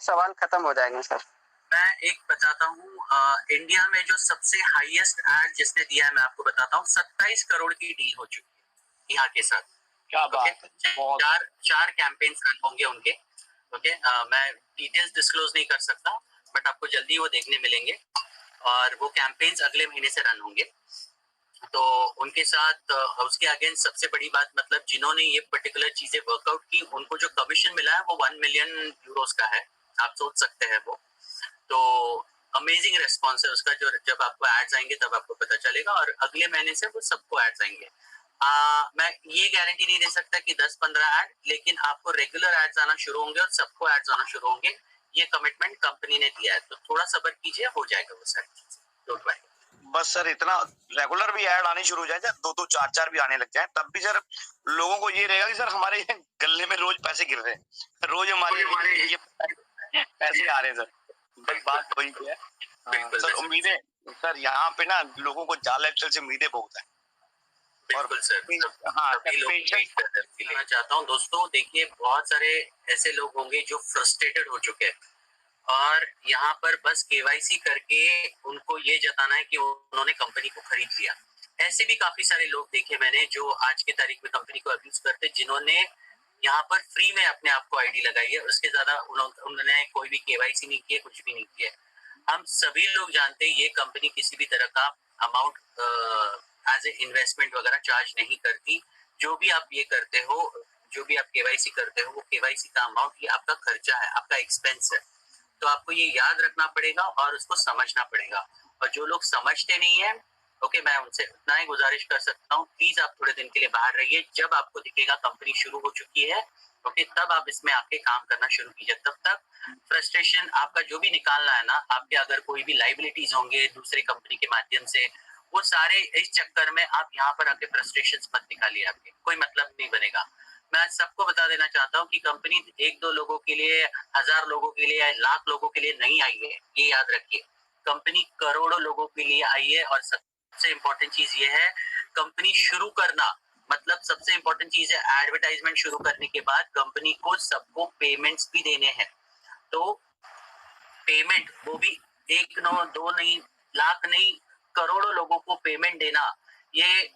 सवाल खत्म हो जाएंगे सर। मैं एक बताता हूँ, इंडिया में जो सबसे हाईएस्ट एड जिसने दिया है मैं आपको बताता हूँ, 27 करोड़ की डील हो चुकी है यहाँ के साथ। क्या बात है। चार कैंपेन्स रन होंगे उनके। ओके, मैं डिटेल्स डिस्क्लोज नहीं कर सकता, बट आपको जल्दी वो देखने मिलेंगे और वो कैंपेन्स अगले महीने से रन होंगे। तो उनके साथ उसके अगेंस्ट सबसे बड़ी बात, मतलब जिन्होंने ये पर्टिकुलर चीजें वर्कआउट की, उनको जो कमीशन मिला है वो 1 मिलियन यूरोस का है। आप सोच सकते हैं वो। तो अमेजिंग रेस्पॉन्स है उसका। जो जब आपको एड्स आएंगे तब आपको पता चलेगा, और अगले महीने से वो सबको एड्स आएंगे। मैं ये गारंटी नहीं दे सकता कि 10-15 एड, लेकिन आपको रेगुलर एड्स आना शुरू होंगे और सबको एड्स आना शुरू होंगे। ये कमिटमेंट कंपनी ने दिया है, तो थोड़ा सब्र कीजिए, हो जाएगा वो सारी चीजें, डोंट वरी। बस सर इतना रेगुलर भी ऐड आने शुरू हो जाए, 2-2 4-4 भी आने लग जाए, तब भी सर लोगों को ये रहेगा कि सर हमारे गले में रोज पैसे गिर रहे हैं, रोज हमारे ये पैसे आ रहे हैं सर। बस बात वही है। सर उम्मीदें, सर यहाँ पे ना लोगों को जाल एक्सेल से उम्मीदें बहुत है। बिल्कुल सर। हाँ, कहना चाहता हूँ दोस्तों, देखिए बहुत सारे ऐसे लोग होंगे जो फ्रस्ट्रेटेड हो चुके हैं और यहाँ पर बस केवाईसी करके उनको ये जताना है कि उन्होंने कंपनी को खरीद लिया। ऐसे भी काफी सारे लोग देखे मैंने जो आज की तारीख में कंपनी को अब्यूज करते, जिन्होंने यहाँ पर फ्री में अपने आप को आईडी लगाई है, उसके ज्यादा उन्होंने कोई भी केवाईसी नहीं किया, कुछ भी नहीं किया। हम सभी लोग जानते हैं ये कंपनी किसी भी तरह का अमाउंट एज ए इन्वेस्टमेंट वगैरह चार्ज नहीं करती। जो भी आप ये करते हो, जो भी आप केवाईसी करते हो, वो केवाईसी का अमाउंट ये आपका खर्चा है, आपका एक्सपेंस है। तो आपको ये याद रखना पड़ेगा और उसको समझना पड़ेगा। और जो लोग समझते नहीं है, ओके, मैं उनसे उतना ही गुजारिश कर सकता हूँ, प्लीज आप थोड़े दिन के लिए बाहर रहिए। जब आपको दिखेगा कंपनी शुरू हो चुकी है, ओके, तब आप इसमें आके काम करना शुरू कीजिए। तब तक फ्रस्ट्रेशन आपका जो भी निकालना है ना, आपके अगर कोई भी लाइबिलिटीज होंगे दूसरे कंपनी के माध्यम से, वो सारे इस चक्कर में आप यहाँ पर आके फ्रस्ट्रेशन मत निकालिए, आपके कोई मतलब नहीं बनेगा। मैं सबको बता देना चाहता हूँ कि कंपनी 1-2 लोगों के लिए, 1000 लोगों के लिए या लाख लोगों के लिए नहीं आई है, ये याद रखिए। कंपनी करोड़ों लोगों के लिए आई है। और सबसे इम्पोर्टेंट चीज ये है, कंपनी शुरू करना मतलब सबसे इम्पोर्टेंट चीज है, एडवर्टाइजमेंट शुरू करने के बाद कंपनी को सबको पेमेंट्स भी देने हैं। तो पेमेंट, वो भी 1 2 नहीं, लाख नहीं, करोड़ों लोगों को पेमेंट देना, ये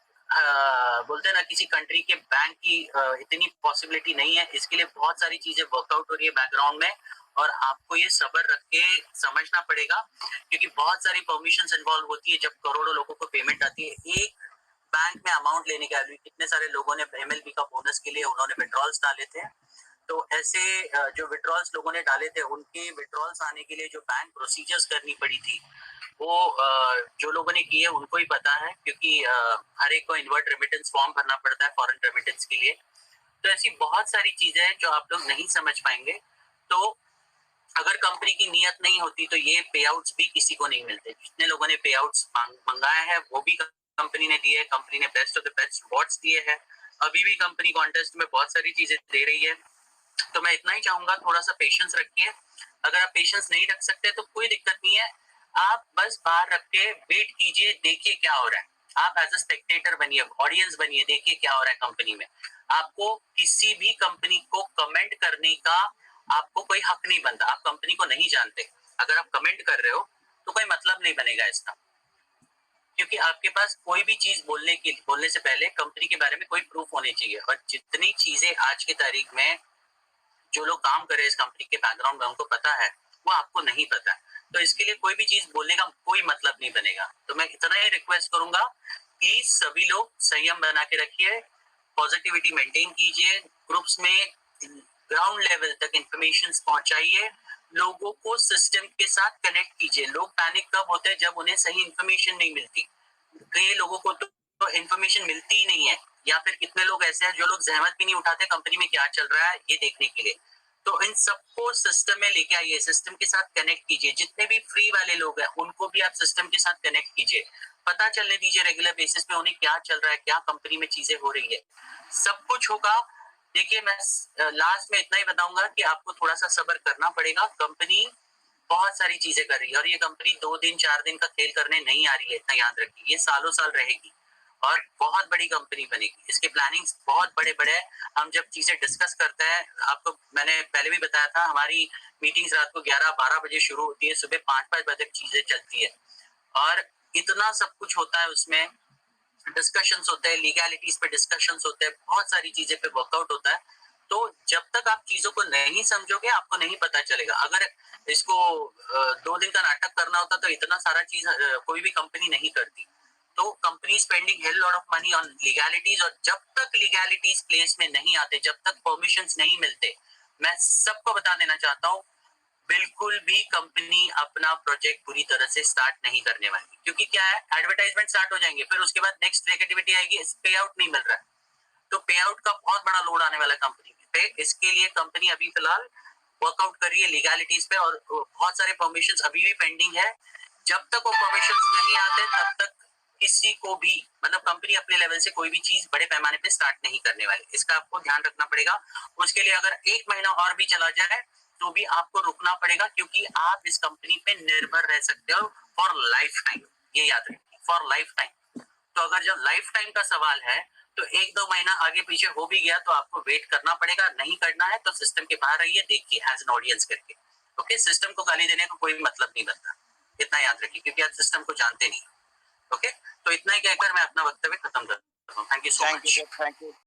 बोलते हैं ना किसी कंट्री के बैंक की इतनी पॉसिबिलिटी नहीं है। इसके लिए बहुत सारी चीजें वर्कआउट हो रही है बैकग्राउंड में, और आपको ये सब्र रख के समझना पड़ेगा, क्योंकि बहुत सारी परमिशंस इन्वॉल्व होती है जब करोड़ों लोगों को पेमेंट आती है। एक बैंक में अमाउंट लेने के लिए कितने सारे लोगों ने एमएलबी का बोनस के लिए उन्होंने विड्रॉल्स डाले थे। तो ऐसे जो विड्रॉल्स लोगों ने डाले थे, उनके विड्रॉल्स आने के लिए जो बैंक प्रोसीजर्स करनी पड़ी थी, वो जो लोगों ने किए उनको ही पता है, क्योंकि हर एक को इनवर्ट रेमिटेंस फॉर्म भरना पड़ता है फॉरेन रेमिटेंस के लिए। तो ऐसी बहुत सारी चीजें हैं जो आप लोग नहीं समझ पाएंगे। तो अगर कंपनी की नीयत नहीं होती तो ये पे आउट्स भी किसी को नहीं मिलते। जितने लोगों ने पे आउट्स मंगाए हैं वो भी कंपनी ने दिए। कंपनी ने best of the best awards दिए हैं। अभी भी कंपनी कॉन्टेस्ट में बहुत सारी चीजें दे रही है। तो मैं इतना ही चाहूंगा, थोड़ा सा पेशेंस रखिए। अगर आप पेशेंस नहीं रख सकते तो कोई दिक्कत नहीं है, आप बस बाहर रख के वेट कीजिए, देखिए क्या हो रहा है। आप एज अ स्पेक्टेटर बनिए, ऑडियंस बनिए, देखिए क्या हो रहा है कंपनी में। आपको किसी भी कंपनी को कमेंट करने का आपको कोई हक नहीं बनता। आप कंपनी को नहीं जानते, अगर आप कमेंट कर रहे हो तो कोई मतलब नहीं बनेगा इसका, क्योंकि आपके पास कोई भी चीज बोलने से पहले कंपनी के बारे में कोई प्रूफ होने चाहिए। और जितनी चीजें आज की तारीख में जो लोग काम कर रहे हैं इस कंपनी के बैकग्राउंड में, उनको पता है, वो आपको नहीं पता है। तो इसके लिए कोई भी चीज बोलने का कोई मतलब नहीं बनेगा। तो मैं इतना ही रिक्वेस्ट करूंगा, प्लीज सभी लोग संयम बना के रखिए, पॉजिटिविटी मेंटेन कीजिए, ग्रुप्स में ग्राउंड लेवल तक इंफॉर्मेशन पहुंचाइए, लोगों को सिस्टम के साथ कनेक्ट कीजिए। लोग पैनिक कब होते हैं, जब उन्हें सही इंफॉर्मेशन नहीं मिलती। कई लोगों को तो इंफॉर्मेशन मिलती ही नहीं है, या फिर कितने लोग ऐसे हैं जो लोग जहमत भी नहीं उठाते कंपनी में क्या चल रहा है ये देखने के लिए। तो इन सबको सिस्टम में लेके आइए, सिस्टम के साथ कनेक्ट कीजिए। जितने भी फ्री वाले लोग हैं उनको भी आप सिस्टम के साथ कनेक्ट कीजिए, पता चलने दीजिए रेगुलर बेसिस पे उन्हें क्या चल रहा है, क्या कंपनी में चीजें हो रही है, सब कुछ होगा। देखिए, मैं लास्ट में इतना ही बताऊंगा कि आपको थोड़ा सा सब्र करना पड़ेगा। कंपनी बहुत सारी चीजें कर रही है, और ये कंपनी 2 दिन 4 दिन का खेल करने नहीं आ रही है, इतना याद रखिए। ये सालों साल रहेगी, और बहुत बड़ी कंपनी बनेगी। इसके प्लानिंग्स बहुत बड़े बड़े हैं। हम जब चीजें डिस्कस करते हैं, आपको मैंने पहले भी बताया था, हमारी मीटिंग्स रात को 11-12 बजे शुरू होती है, सुबह 5-5 बजे तक चीजें चलती है और इतना सब कुछ होता है उसमें। डिस्कशंस होते हैं, लीगैलिटीज पे डिस्कशंस होते हैं, बहुत सारी चीजें पे वर्कआउट होता है। तो जब तक आप चीजों को नहीं समझोगे आपको नहीं पता चलेगा। अगर इसको 2 दिन का नाटक करना होता तो इतना सारा चीज कोई भी कंपनी नहीं करती। तो company spending hell lot of money on legalities, और जब तक लीगैलिटीज प्लेस में नहीं आते, जब तक परमिशंस नहीं मिलते, मैं सबको बता देना चाहता हूँ, बिल्कुल भी कंपनी अपना प्रोजेक्ट पूरी तरह से स्टार्ट नहीं करने वाली। क्योंकि क्या है, एडवर्टाइजमेंट स्टार्ट हो जाएंगे, फिर उसके बाद नेक्स्ट एक्टिविटी आएगी, पे आउट नहीं मिल रहा है, तो पे आउट का बहुत बड़ा लोड आने वाला है कंपनी पे। इसके लिए कंपनी अभी फिलहाल वर्कआउट कर रही है लीगैलिटीज पे, और बहुत सारे परमिशंस अभी भी पेंडिंग है। जब तक वो परमिशंस नहीं आते तब तक किसी को भी, मतलब कंपनी अपने लेवल से कोई भी चीज बड़े पैमाने पे स्टार्ट नहीं करने वाली। इसका आपको ध्यान रखना पड़ेगा। उसके लिए अगर 1 महीना और भी चला जाए तो भी आपको रुकना पड़ेगा, क्योंकि आप इस कंपनी पे निर्भर रह सकते हो फॉर लाइफ टाइम। ये याद रखिए, फॉर लाइफ टाइम। तो अगर जब लाइफ टाइम का सवाल है तो 1-2 महीना आगे पीछे हो भी गया तो आपको वेट करना पड़ेगा। नहीं करना है तो सिस्टम के बाहर रहिए, देखिए एज एन ऑडियंस करके। ओके, सिस्टम को गाली देने का कोई मतलब नहीं बनता, इतना याद रखिए, क्योंकि आप सिस्टम को जानते नहीं। ओके, तो इतना ही कहकर मैं अपना वक्तव्य खत्म करता हूँ। Thank you so much. Thank you.